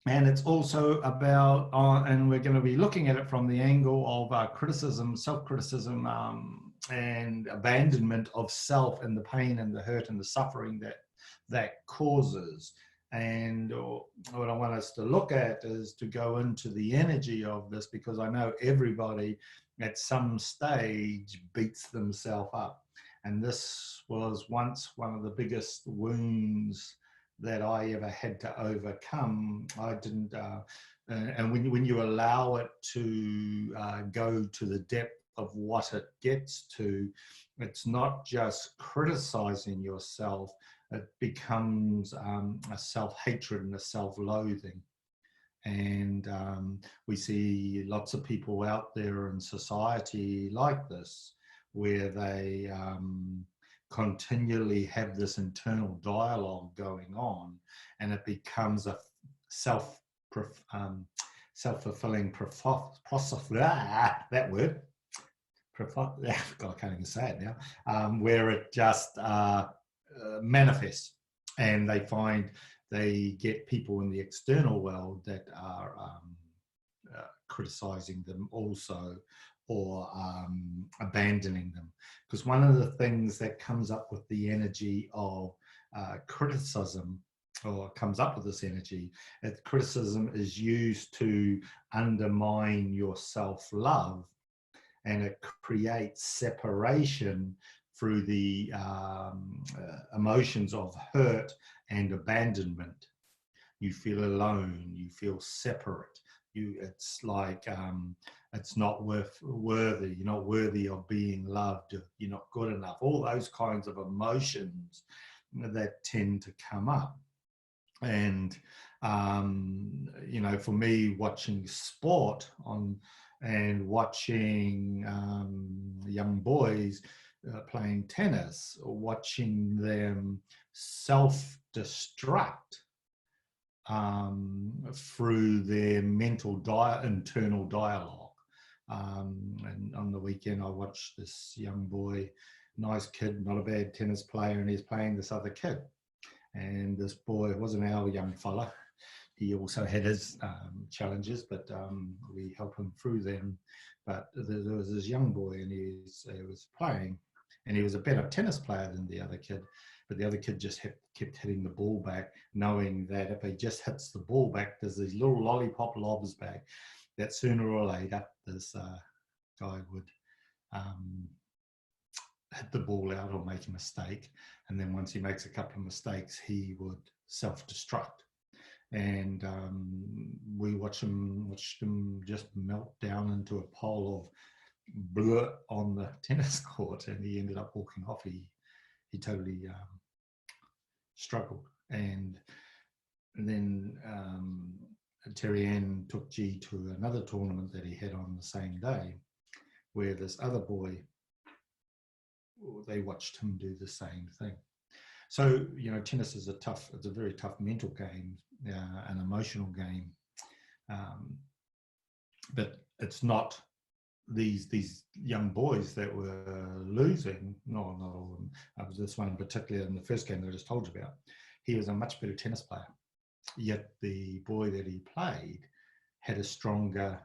And it's also about, and we're going to be looking at it from the angle of criticism, self-criticism, and abandonment of self, and the pain and the hurt and the suffering that causes. And what I want us to look at is to go into the energy of this, because I know everybody at some stage beats themselves up. And this was once one of the biggest wounds that I ever had to overcome. I didn't, and when you allow it to go to the depth of what it gets to, it's not just criticizing yourself, it becomes a self-hatred and a self-loathing. And we see lots of people out there in society like this, where they continually have this internal dialogue going on, and it becomes a self-fulfilling prophecy. That word. God, I can't even say it now. Where it just manifests, and they get people in the external world that are criticizing them also, or abandoning them. Because one of the things that comes up with the energy of criticism, or comes up with this energy, criticism is used to undermine your self-love, and it creates separation through the emotions of hurt and abandonment. You feel alone, you feel separate. It's like it's not worthy. You're not worthy of being loved. You're not good enough. All those kinds of emotions that tend to come up. And you know, for me, watching sport and watching young boys playing tennis, or watching them self-destruct through their internal dialogue. And on the weekend, I watched this young boy, nice kid, not a bad tennis player, and he's playing this other kid. And this boy wasn't our young fella. He also had his challenges, but we helped him through them. But there was this young boy, and he was playing, and he was a better tennis player than the other kid. But the other kid just kept hitting the ball back, knowing that if he just hits the ball back, there's these little lollipop lobs back, that sooner or later this guy would hit the ball out or make a mistake. And then once he makes a couple of mistakes, he would self-destruct. And we watched him just melt down into a pile of blur on the tennis court, and he ended up walking off. He totally struggled. And then Terry Ann took G to another tournament that he had on the same day, where this other boy, they watched him do the same thing. So, you know, tennis is it's a very tough mental game, an emotional game. But it's not these young boys that were losing. No, not all of them. Was this one in particular in the first game that I just told you about. He was a much better tennis player. Yet the boy that he played had a stronger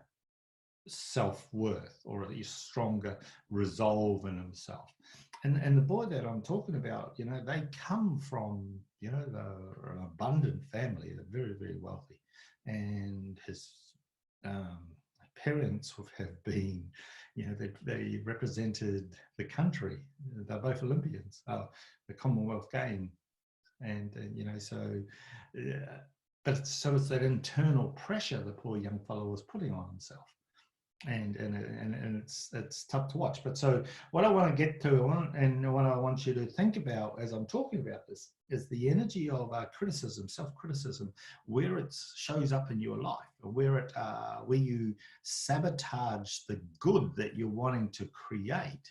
self-worth, or a stronger resolve in himself. And the boy that I'm talking about, you know, they come from, you know, an abundant family. They're very, very wealthy. And his parents have been, you know, they represented the country. They're both Olympians, the Commonwealth Game. And you know, so, but it's that internal pressure the poor young fellow was putting on himself. And it's tough to watch. But so what I want to get to, and what I want you to think about as I'm talking about this, is the energy of criticism, self-criticism, where it shows up in your life, or where you sabotage the good that you're wanting to create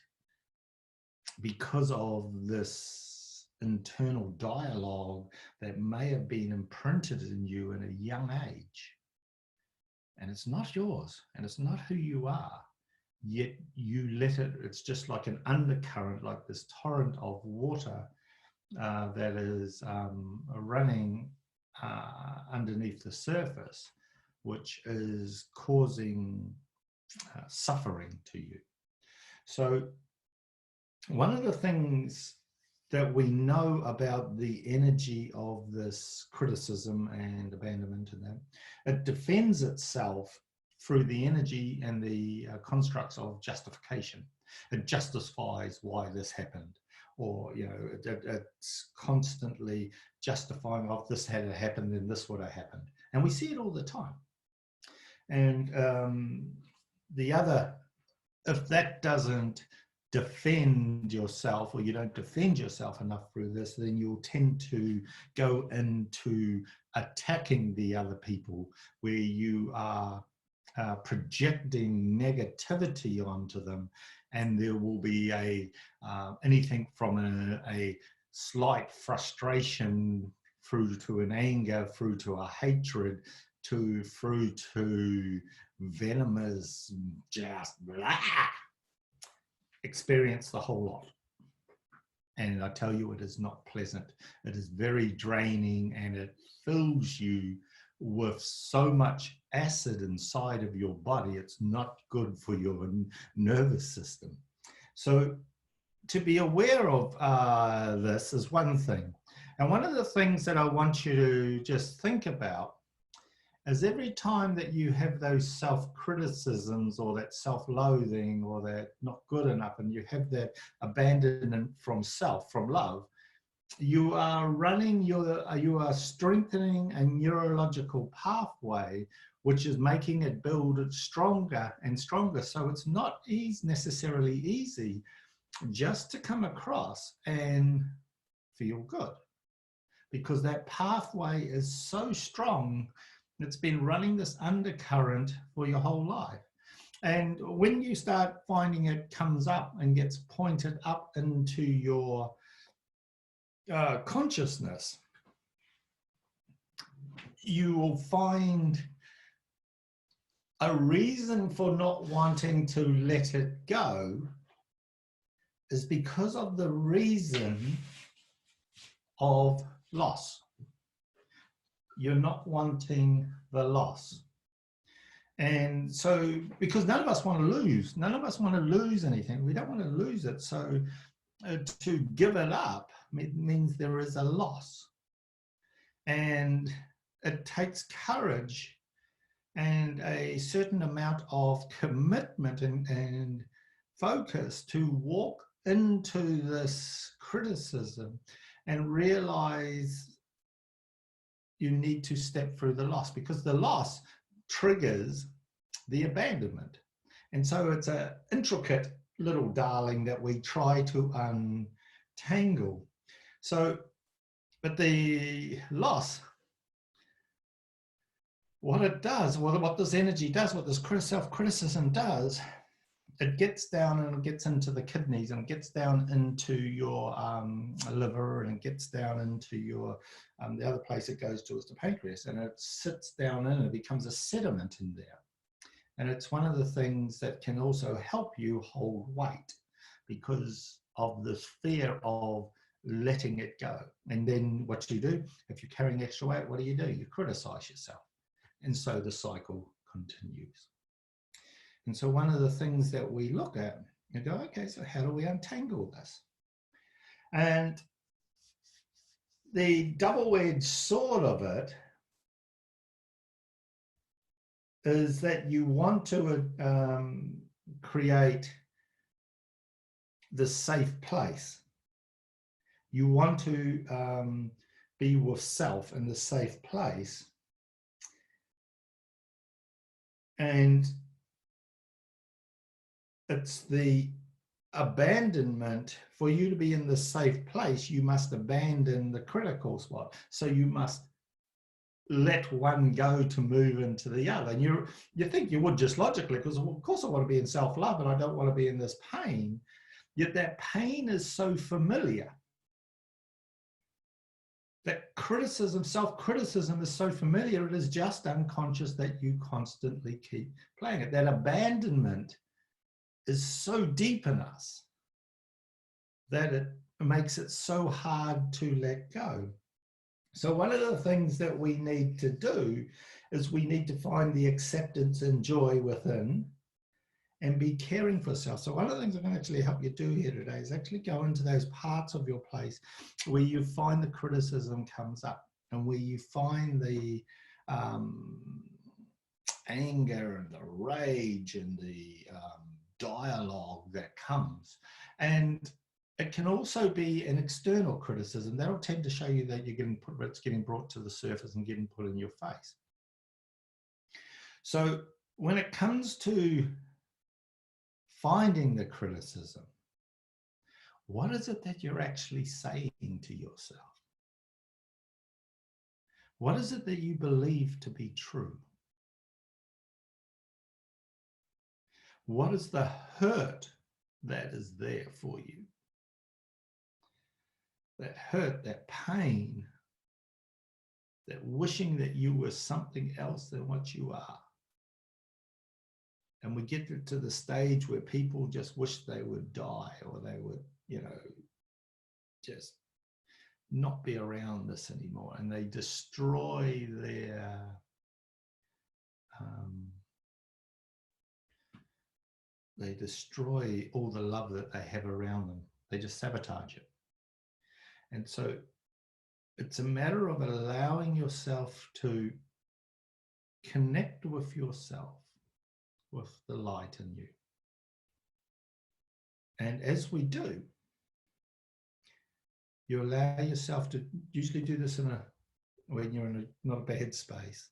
because of this internal dialogue that may have been imprinted in you in a young age. And it's not yours, and it's not who you are, yet you let it. It's just like an undercurrent, like this torrent of water that is running underneath the surface, which is causing suffering to you. So one of the things that we know about the energy of this criticism and abandonment, and that it defends itself through the energy and the constructs of justification. It justifies why this happened, or it's constantly justifying, if this had happened, then this would have happened. And we see it all the time. And if that doesn't defend yourself, or you don't defend yourself enough through this, then you'll tend to go into attacking the other people, where you are projecting negativity onto them, and there will be anything from a slight frustration through to an anger, through to a hatred, through to venomous, just blah, experience the whole lot. And I tell you, it is not pleasant. It is very draining, and it fills you with so much acid inside of your body. It's not good for your nervous system. So to be aware of this is one thing. And one of the things that I want you to just think about is every time that you have those self-criticisms, or that self-loathing, or that not good enough, and you have that abandonment from self, from love, you are strengthening a neurological pathway, which is making it build it stronger and stronger. So it's not necessarily easy just to come across and feel good, because that pathway is so strong. It's been running this undercurrent for your whole life. And when you start finding it comes up and gets pointed up into your consciousness, you will find a reason for not wanting to let it go is because of the reason of loss. You're not wanting the loss. And so, because none of us want to lose, anything. We don't want to lose it. So to give it up means there is a loss. And it takes courage and a certain amount of commitment and focus to walk into this criticism and realize you need to step through the loss, because the loss triggers the abandonment. And so it's an intricate little darling that we try to untangle. So, but the loss, what it does, what this energy does, what this self-criticism does, it gets down and it gets into the kidneys, and it gets down into your liver, and it gets down into your, the other place it goes to is the pancreas, and it sits down in, and it becomes a sediment in there. And it's one of the things that can also help you hold weight, because of this fear of letting it go. And then what you do, if you're carrying extra weight, what do? You criticize yourself. And so the cycle continues. And so one of the things that we look at, you go, okay, so how do we untangle this? And the double-edged sword of it is that you want to create the safe place. You want to be with self in the safe place. And it's the abandonment. For you to be in the safe place, you must abandon the critical spot. So you must let one go to move into the other. And you think you would just logically, because of course I want to be in self-love and I don't want to be in this pain. Yet that pain is so familiar. That criticism, self-criticism is so familiar, it is just unconscious that you constantly keep playing it. That abandonment is so deep in us that it makes it so hard to let go. So one of the things that we need to do is we need to find the acceptance and joy within and be caring for self. So one of the things I'm going to actually help you do here today is actually go into those parts of your place where you find the criticism comes up and where you find the anger and the rage and the dialogue that comes. And it can also be an external criticism. That'll tend to show you that you're getting put, it's getting brought to the surface and getting put in your face. So when it comes to finding the criticism, what is it that you're actually saying to yourself? What is it that you believe to be true? What is the hurt that is there for you? That hurt, that pain, that wishing that you were something else than what you are. And we get to the stage where people just wish they would die, or they would, just not be around this anymore. And they destroy they destroy all the love that they have around them. They just sabotage it. And so it's a matter of allowing yourself to connect with yourself, with the light in you. And as we do, you allow yourself to usually do this when you're in not a bad space.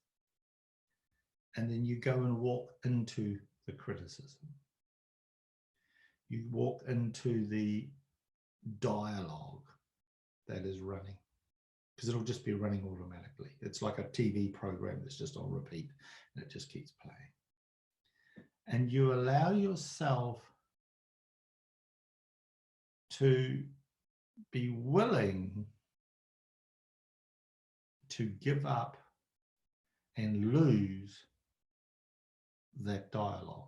And then you go and walk into the criticism. You walk into the dialogue that is running, because it'll just be running automatically. It's like a TV program that's just on repeat and it just keeps playing. And you allow yourself to be willing to give up and lose that dialogue.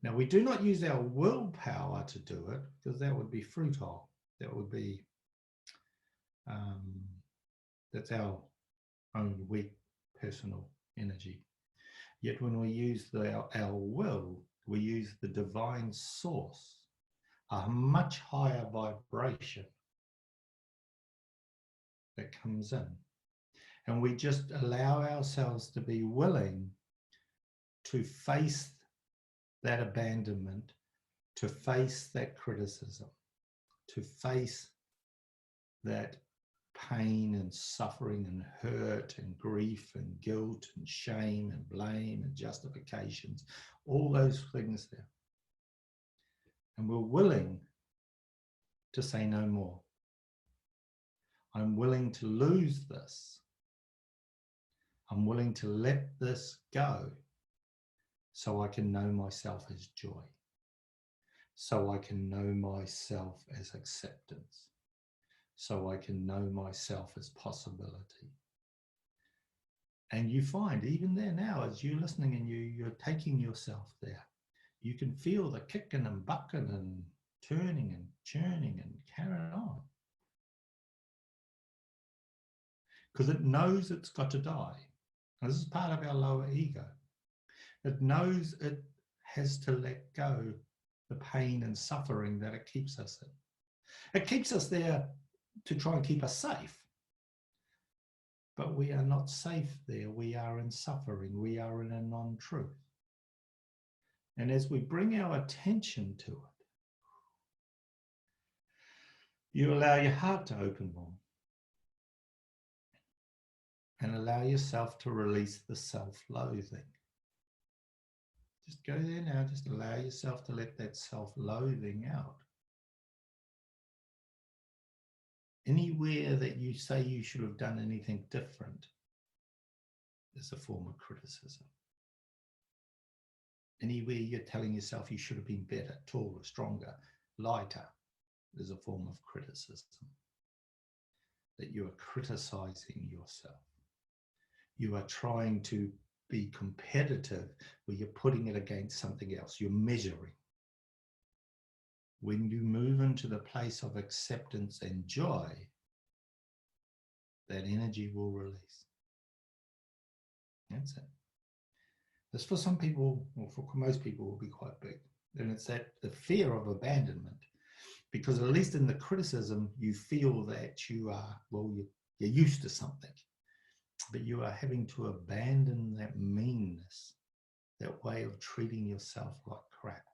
Now, we do not use our willpower to do it, because that would be futile. That would be, that's our own weak personal energy. Yet when we use our will, we use the divine source, a much higher vibration that comes in. And we just allow ourselves to be willing to face that abandonment, to face that criticism, to face that pain and suffering and hurt and grief and guilt and shame and blame and justifications, all those things there. And we're willing to say no more. I'm willing to lose this. I'm willing to let this go so I can know myself as joy, so I can know myself as acceptance, so I can know myself as possibility. And you find even there now, as you're listening and you're taking yourself there, you can feel the kicking and bucking and turning and churning and carrying on. Because it knows it's got to die. And this is part of our lower ego. It knows it has to let go the pain and suffering that it keeps us in. It keeps us there to try and keep us safe. But we are not safe there. We are in suffering. We are in a non-truth. And as we bring our attention to it, you allow your heart to open more and allow yourself to release the self-loathing. Just go there now, just allow yourself to let that self-loathing out. Anywhere that you say you should have done anything different is a form of criticism. Anywhere you're telling yourself you should have been better, taller, stronger, lighter, is a form of criticism. That you are criticizing yourself. You are trying to be competitive where you're putting it against something else. You're measuring. when you move into the place of acceptance and joy, that energy will release. That's it. This for some people, or for most people, will be quite big. And it's that the fear of abandonment, because at least in the criticism, you feel that you are, well, you're used to something, but you are having to abandon that meanness, that way of treating yourself like crap.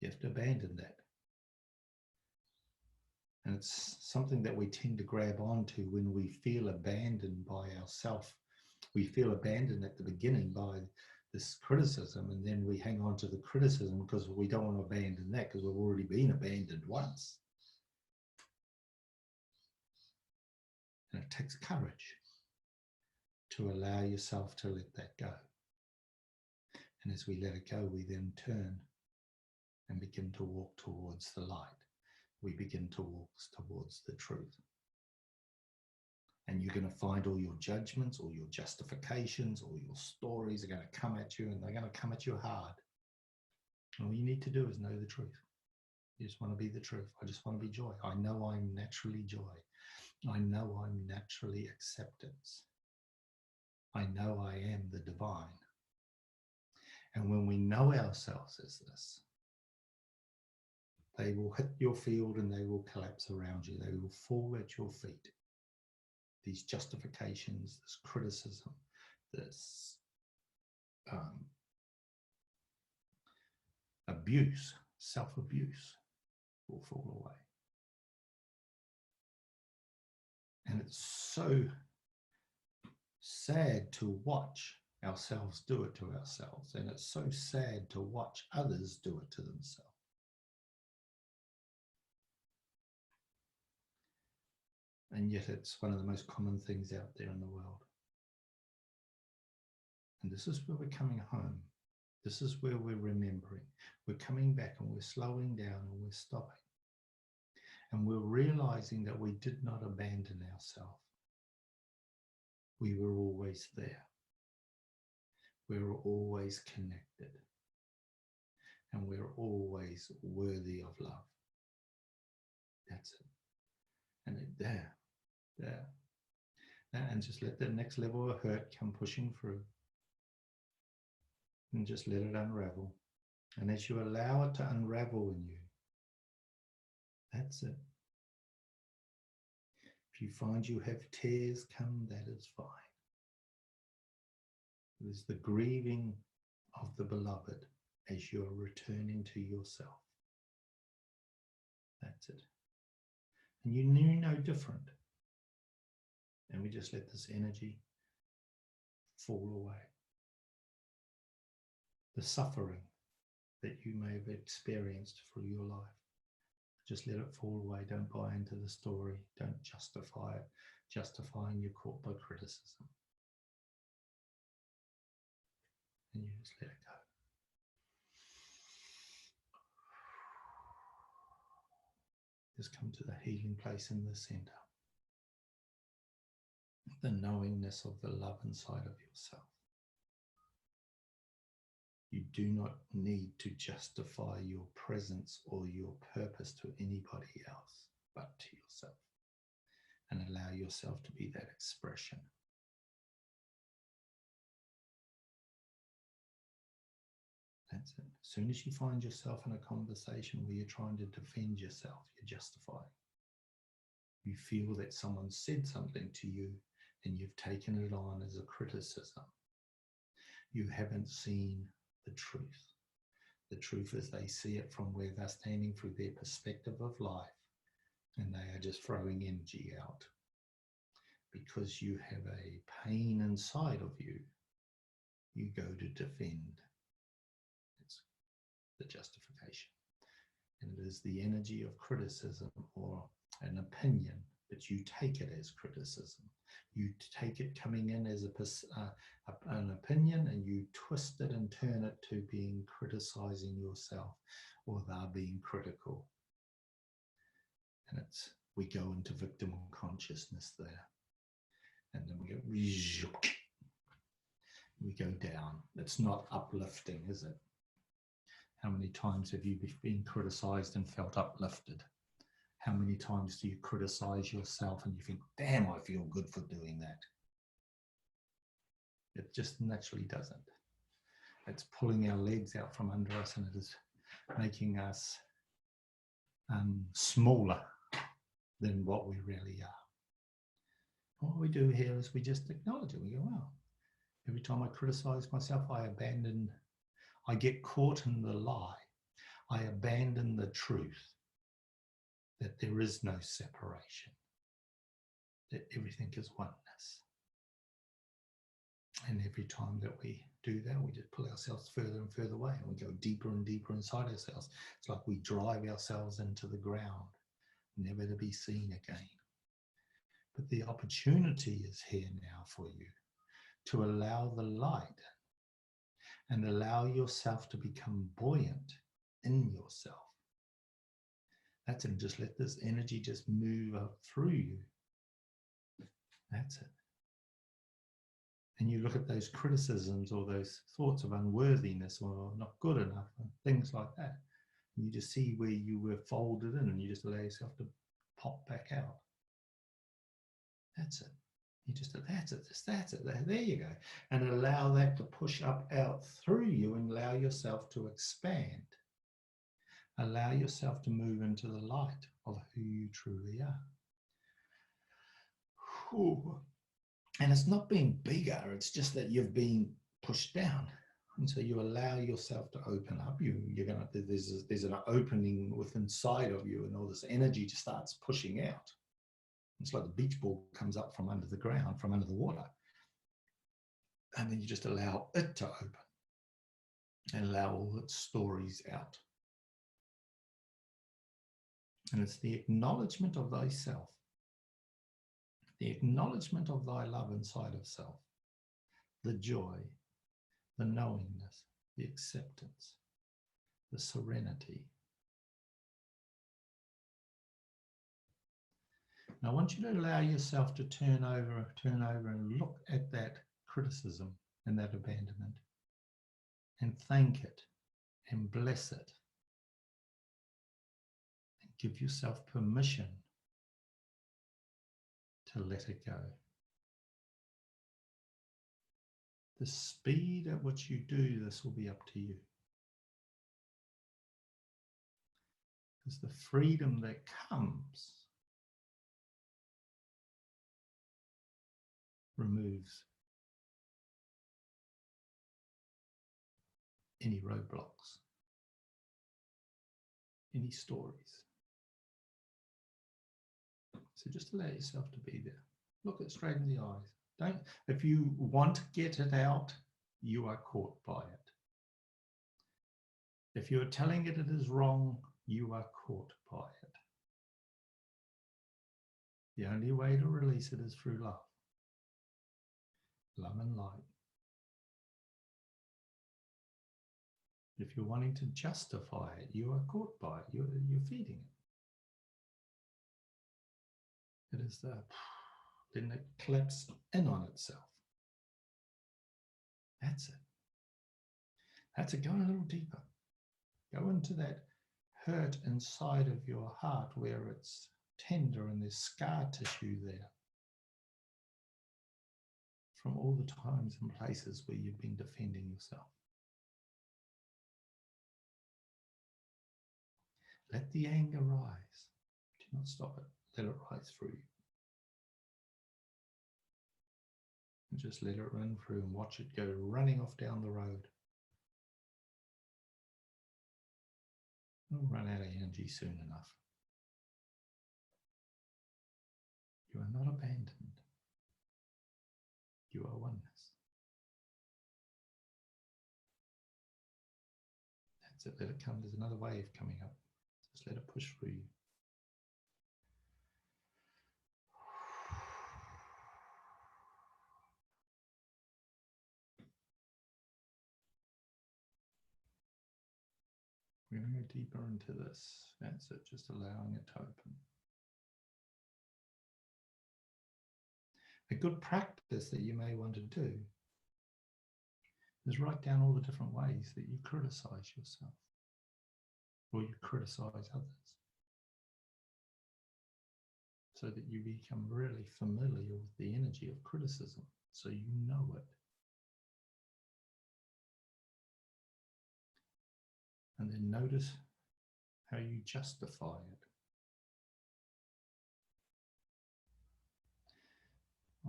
You have to abandon that. And it's something that we tend to grab onto when we feel abandoned by ourselves. We feel abandoned at the beginning by this criticism, and then we hang on to the criticism because we don't want to abandon that because we've already been abandoned once. And it takes courage to allow yourself to let that go. And as we let it go, we then turn and begin to walk towards the light. We begin to walk towards the truth. And you're going to find all your judgments, all your justifications, all your stories are going to come at you, and they're going to come at you hard. And all you need to do is know the truth. You just want to be the truth. I just want to be joy. I know I'm naturally joy. I know I'm naturally acceptance. I know I am the divine. And when we know ourselves as this, they will hit your field and they will collapse around you. They will fall at your feet. These justifications, this criticism, this abuse, self-abuse will fall away. And it's so sad to watch ourselves do it to ourselves. And it's so sad to watch others do it to themselves. And yet it's one of the most common things out there in the world. And this is where we're coming home. This is where we're remembering. We're coming back and we're slowing down and we're stopping. And we're realizing that we did not abandon ourselves. We were always there. We were always connected. And we're always worthy of love. That's it. And there. And just let the next level of hurt come pushing through. And just let it unravel. And as you allow it to unravel in you, that's it. If you find you have tears come, that is fine. There's the grieving of the beloved as you're returning to yourself. That's it. And you knew no different. And we just let this energy fall away. The suffering that you may have experienced through your life, just let it fall away. Don't buy into the story. Don't justify it. Justifying you're caught by criticism. And you just let it go. Just come to the healing place in the center. The knowingness of the love inside of yourself. You do not need to justify your presence or your purpose to anybody else but to yourself. And allow yourself to be that expression. That's it. As soon as you find yourself in a conversation where you're trying to defend yourself, you're justifying. You feel that someone said something to you and you've taken it on as a criticism. You haven't seen the truth. The truth is they see it from where they're standing through their perspective of life, and they are just throwing energy out. Because you have a pain inside of you, you go to defend. It's the justification. And it is the energy of criticism or an opinion, but you take it as criticism. You take it coming in as an opinion, and you twist it and turn it to being criticizing yourself, or they're being critical. And we go into victim consciousness there. And then we go down. It's not uplifting, is it? How many times have you been criticized and felt uplifted? How many times do you criticize yourself and you think, damn, I feel good for doing that? It just naturally doesn't. It's pulling our legs out from under us, and it is making us smaller than what we really are. What we do here is we just acknowledge it. We go, wow, every time I criticize myself, I get caught in the lie. I abandon the truth that there is no separation, that everything is oneness. And every time that we do that, we just pull ourselves further and further away, and we go deeper and deeper inside ourselves. It's like we drive ourselves into the ground, never to be seen again. But the opportunity is here now for you to allow the light and allow yourself to become buoyant in yourself. That's it. Just let this energy just move up through you. That's it. And you look at those criticisms or those thoughts of unworthiness or not good enough and things like that. And you just see where you were folded in, and you just allow yourself to pop back out. That's it. You just, that's it. There you go. And allow that to push up out through you and allow yourself to expand. Allow yourself to move into the light of who you truly are. Whew. And it's not being bigger, it's just that you've been pushed down. And so you allow yourself to open up. There's an opening within inside of you, and all this energy just starts pushing out. It's like the beach ball comes up from under the ground, from under the water. And then you just allow it to open and allow all its stories out. And it's the acknowledgement of thyself, the acknowledgement of thy love inside of self, the joy, the knowingness, the acceptance, the serenity. Now, I want you to allow yourself to turn over and look at that criticism and that abandonment and thank it and bless it and give yourself permission to let it go. The speed at which you do this will be up to you. Because the freedom that comes removes any roadblocks, any stories. So just allow yourself to be there. Look it straight in the eyes. If you want to get it out, you are caught by it. If you're telling it it is wrong, you are caught by it. The only way to release it is through love. Love and light. If you're wanting to justify it, you are caught by it. You're feeding it. It is then it collapses in on itself. That's it. That's it. Go a little deeper. Go into that hurt inside of your heart where it's tender and there's scar tissue there from all the times and places where you've been defending yourself. Let the anger rise. Do not stop it. Let it rise through you. And just let it run through and watch it go running off down the road. You'll run out of energy soon enough. You are not abandoned. You are oneness. That's it. Let it come. There's another wave coming up. Just let it push through you. We're going to go deeper into this. That's it, just allowing it to open. A good practice that you may want to do is write down all the different ways that you criticize yourself. or you criticize others, so that you become really familiar with the energy of criticism, so you know it. And then notice how you justify it.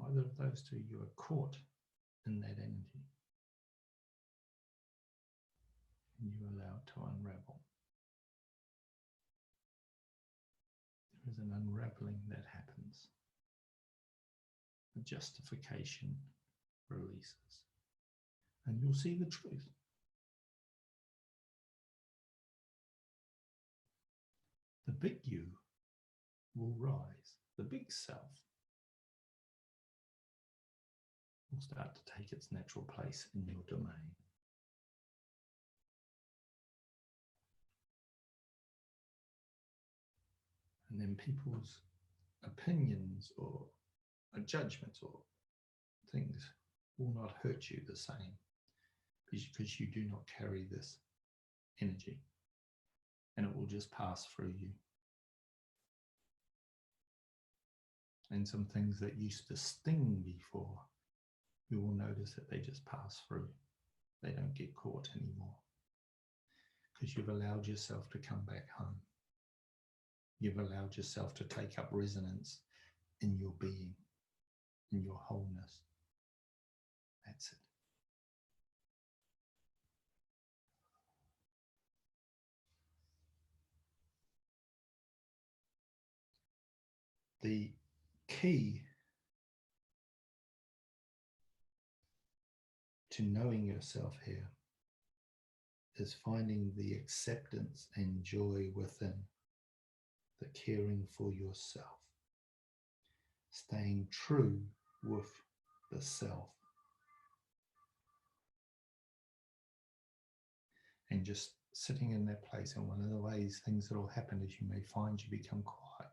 Either of those two, you are caught in that energy, and you allow it to unravel. There is an unraveling that happens. The justification releases, and you'll see the truth. The big you will rise. The big self will start to take its natural place in your domain. And then people's opinions or judgments or things will not hurt you the same, because you do not carry this energy, and it will just pass through you. And some things that used to sting before, you will notice that they just pass through. They don't get caught anymore, because you've allowed yourself to come back home. You've allowed yourself to take up resonance in your being, in your wholeness. That's it. The key to knowing yourself here is finding the acceptance and joy within, the caring for yourself, staying true with the self, and just sitting in that place. And one of the ways things that will happen is you may find you become quiet.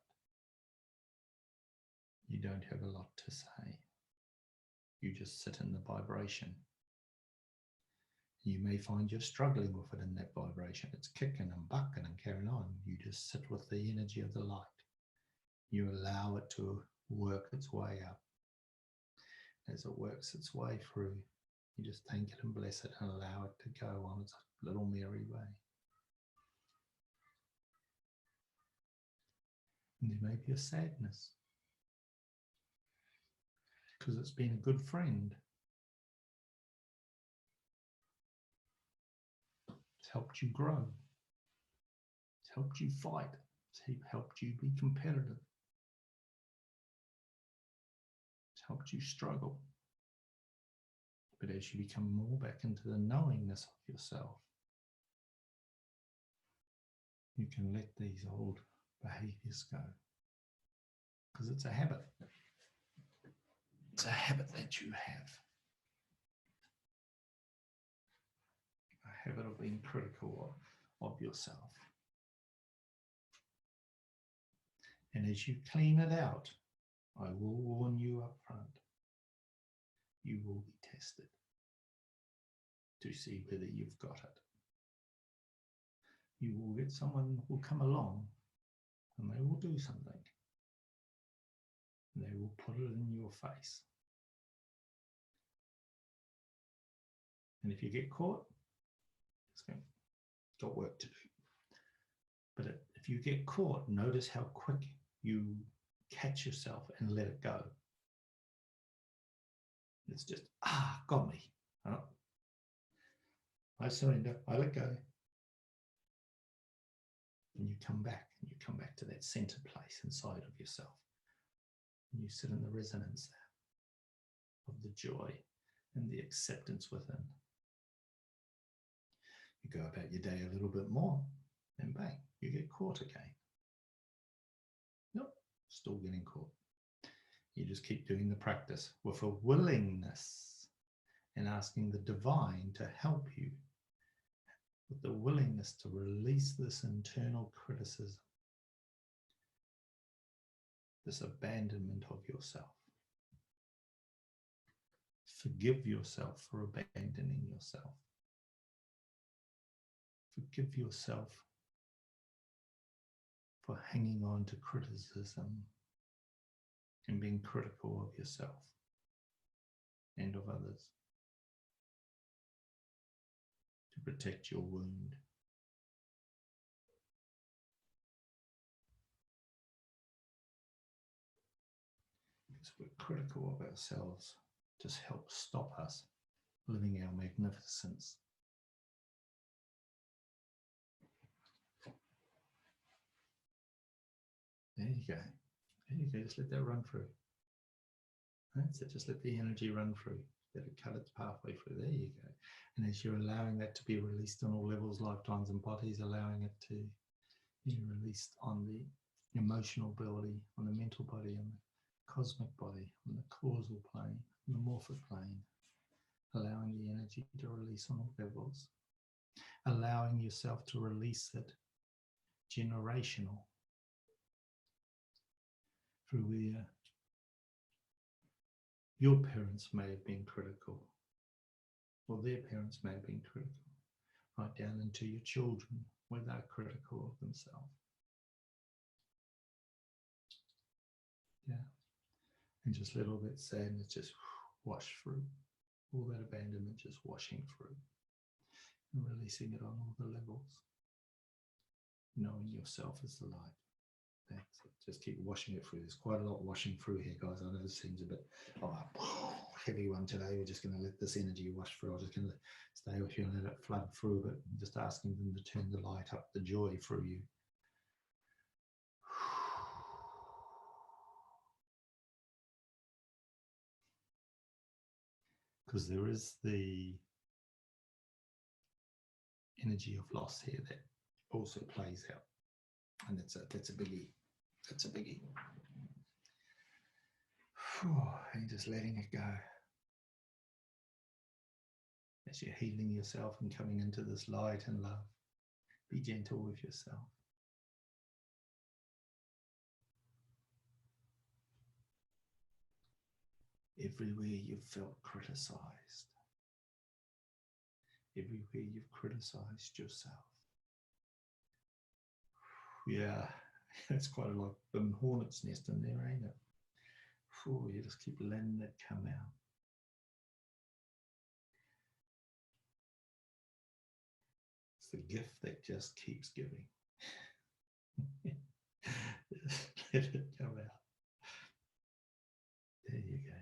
You don't have a lot to say. You just sit in the vibration. You may find you're struggling with it in that vibration. It's kicking and bucking and carrying on. You just sit with the energy of the light. You allow it to work its way up. As it works its way through, you just thank it and bless it and allow it to go on its little merry way. And there may be a sadness, because it's been a good friend. It's helped you grow. It's helped you fight. It's helped you be competitive. It's helped you struggle. But as you become more back into the knowingness of yourself, you can let these old behaviors go. Because it's a habit. It's a habit that you have. A habit of being critical of yourself. And as you clean it out, I will warn you up front, you will be tested to see whether you've got it. You will get someone who will come along and they will do something. And they will put it in your face. And if you get caught, it's got work to do. But if you get caught, notice how quick you catch yourself and let it go. It's just, got me. Oh, I surrender, I let go. And you come back to that center place inside of yourself. And you sit in the resonance there of the joy and the acceptance within. You go about your day a little bit more, and bang, you get caught again. Nope, still getting caught. You just keep doing the practice with a willingness and asking the divine to help you with the willingness to release this internal criticism, this abandonment of yourself. Forgive yourself for abandoning yourself. Forgive yourself for hanging on to criticism and being critical of yourself and of others to protect your wound. Because we're critical of ourselves just helps stop us living our magnificence. There you go. There you go. Just let that run through. That's it. Just let the energy run through. Let it cut its pathway through. There you go. And as you're allowing that to be released on all levels, lifetimes and bodies, allowing it to be released on the emotional body, on the mental body, on the cosmic body, on the causal plane, on the morphic plane, allowing the energy to release on all levels, allowing yourself to release it generational through where your parents may have been critical, or their parents may have been critical, right down into your children where they're critical of themselves. Yeah. And just let all that sadness just wash through, all that abandonment just washing through and releasing it on all the levels, knowing yourself as the light. Thanks. Just keep washing it through. There's quite a lot washing through here, guys. I know this seems a bit heavy one today. We're just going to let this energy wash through. I'm just going to stay with you and let it flood through, but just asking them to turn the light up, the joy through you. Because there is the energy of loss here that also plays out. And that's a biggie. That's a biggie. And just letting it go. As you're healing yourself and coming into this light and love, be gentle with yourself. Everywhere you've felt criticized, everywhere you've criticized yourself. Yeah, it's quite a lot of hornet's nest in there, ain't it? You just keep letting it come out. It's the gift that just keeps giving. Just let it come out. There you go.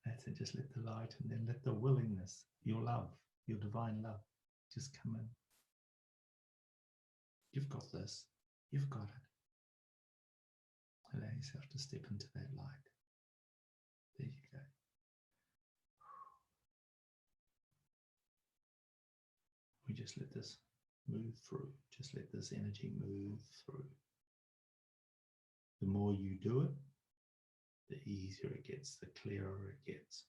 That's it. Just let the light and then let the willingness, your love, your divine love, just come in. You've got this. You've got it. Allow yourself to step into that light. There you go. We just let this move through. Just let this energy move through. The more you do it, the easier it gets, the clearer it gets.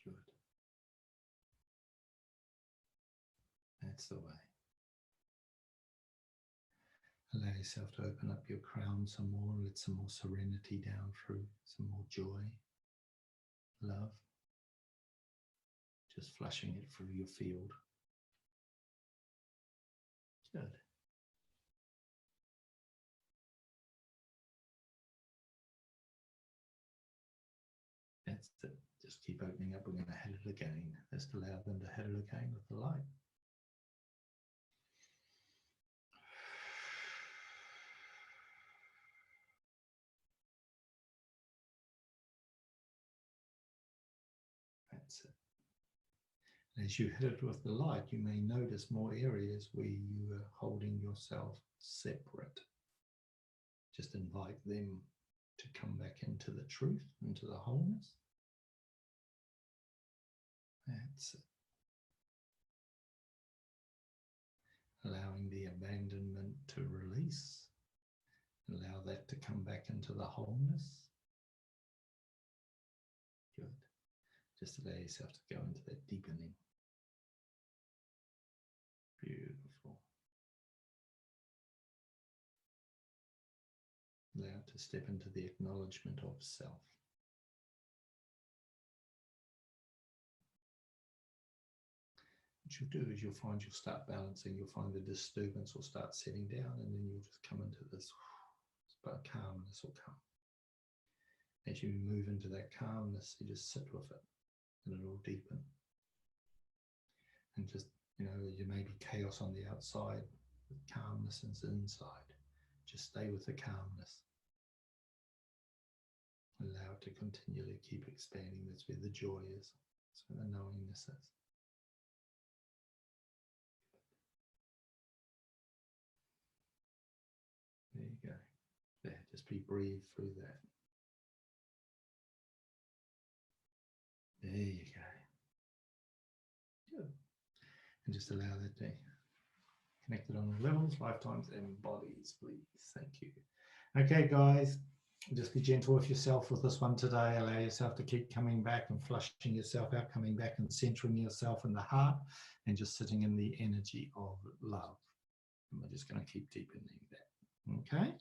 Good. That's the way. Allow yourself to open up your crown some more, let some more serenity down through, some more joy, love. Just flushing it through your field. Good. That's it. Just keep opening up. We're going to hit it again. Just allow them to hit it again with the light. That's it. And as you hit it with the light, you may notice more areas where you are holding yourself separate. Just invite them to come back into the truth, into the wholeness. That's it. Allowing the abandonment to release. Allow that to come back into the wholeness. Good. Just allow yourself to go into that deepening. Beautiful. Allow it to step into the acknowledgement of self. what you'll do is you'll find you'll start balancing, you'll find the disturbance will start setting down, and then you'll just come into this calmness will come. As you move into that calmness, you just sit with it and it'll deepen. And just, you know, there may be chaos on the outside, but calmness is inside. Just stay with the calmness. Allow it to continually keep expanding. That's where the joy is. That's where the knowingness is. There you go. There, just breathe through that. There you go. Good. And just allow that to connect it on all levels, lifetimes and bodies, please. Thank you. Okay, guys, just be gentle with yourself with this one today. Allow yourself to keep coming back and flushing yourself out, coming back and centering yourself in the heart and just sitting in the energy of love. And we're just going to keep deepening that. Okay?